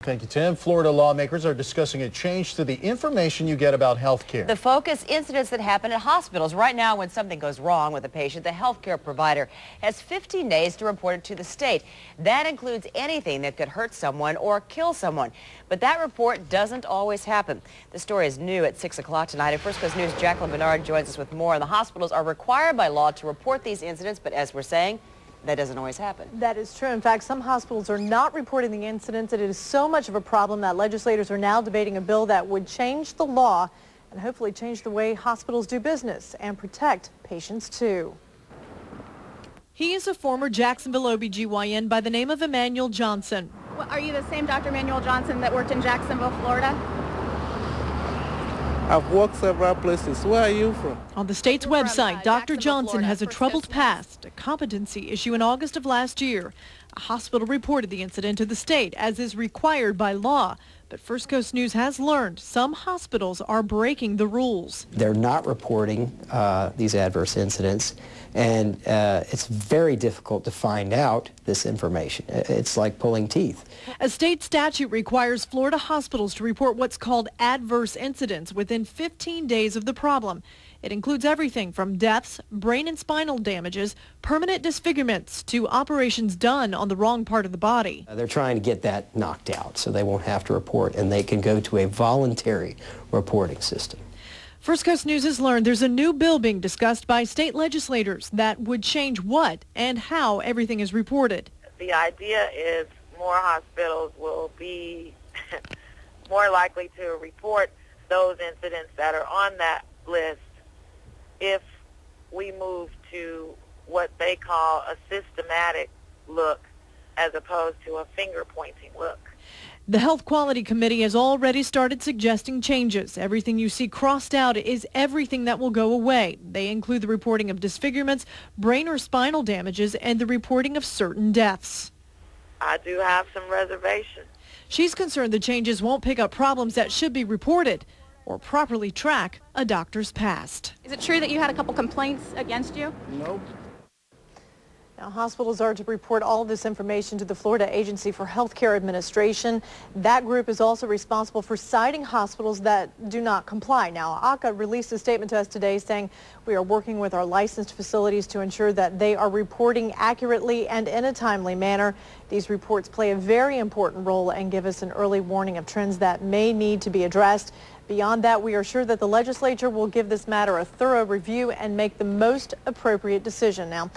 Thank you, Tim. Florida lawmakers are discussing a change to the information you get about health care. The focus, incidents that happen at hospitals. Right now, when something goes wrong with a patient, the healthcare provider has 15 days to report it to the state. That includes anything that could hurt someone or kill someone. But that report doesn't always happen. The story is new at 6 o'clock tonight. At First Coast News, Jacqueline Bernard joins us with more. And the hospitals are required by law to report these incidents, but as we're saying, that doesn't always happen. That is true. In fact, some hospitals are not reporting the incidents. It is so much of a problem that legislators are now debating a bill that would change the law and hopefully change the way hospitals do business and protect patients too. He is a former Jacksonville OBGYN by the name of Emmanuel Johnson. Well, are you the same Dr. Emmanuel Johnson that worked in Jacksonville, Florida? I've worked several places. Where are you from? On the state's website, Dr. Johnson has a troubled past, a competency issue in August of last year. A hospital reported the incident to the state, as is required by law. But First Coast News has learned some hospitals are breaking the rules. They're not reporting these adverse incidents, and it's very difficult to find out this information. It's like pulling teeth. A state statute requires Florida hospitals to report what's called adverse incidents within 15 days of the problem. It includes everything from deaths, brain and spinal damages, permanent disfigurements, to operations done on the wrong part of the body. They're trying to get that knocked out so they won't have to report, and they can go to a voluntary reporting system. First Coast News has learned there's a new bill being discussed by state legislators that would change what and how everything is reported. The idea is more hospitals will be more likely to report those incidents that are on that list if we move to what they call a systematic look as opposed to a finger-pointing look. The Health Quality Committee has already started suggesting changes. Everything you see crossed out is everything that will go away. They include the reporting of disfigurements, brain or spinal damages, and the reporting of certain deaths. I do have some reservations. She's concerned the changes won't pick up problems that should be reported or properly track a doctor's past. Is it true that you had a couple complaints against you? Nope. Now, hospitals are to report all of this information to the Florida Agency for Healthcare Administration. That group is also responsible for citing hospitals that do not comply. Now, AHCA released a statement to us today saying we are working with our licensed facilities to ensure that they are reporting accurately and in a timely manner. These reports play a very important role and give us an early warning of trends that may need to be addressed. Beyond that, we are sure that the legislature will give this matter a thorough review and make the most appropriate decision. Now,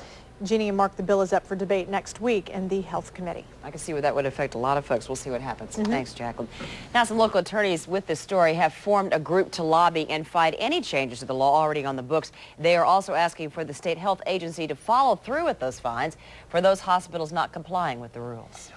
Jeannie and Mark, the bill is up for debate next week in the Health Committee. I can see where that would affect a lot of folks. We'll see what happens. Thanks, Jacqueline. Now, some local attorneys with this story have formed a group to lobby and fight any changes to the law already on the books. They are also asking for the state health agency to follow through with those fines for those hospitals not complying with the rules.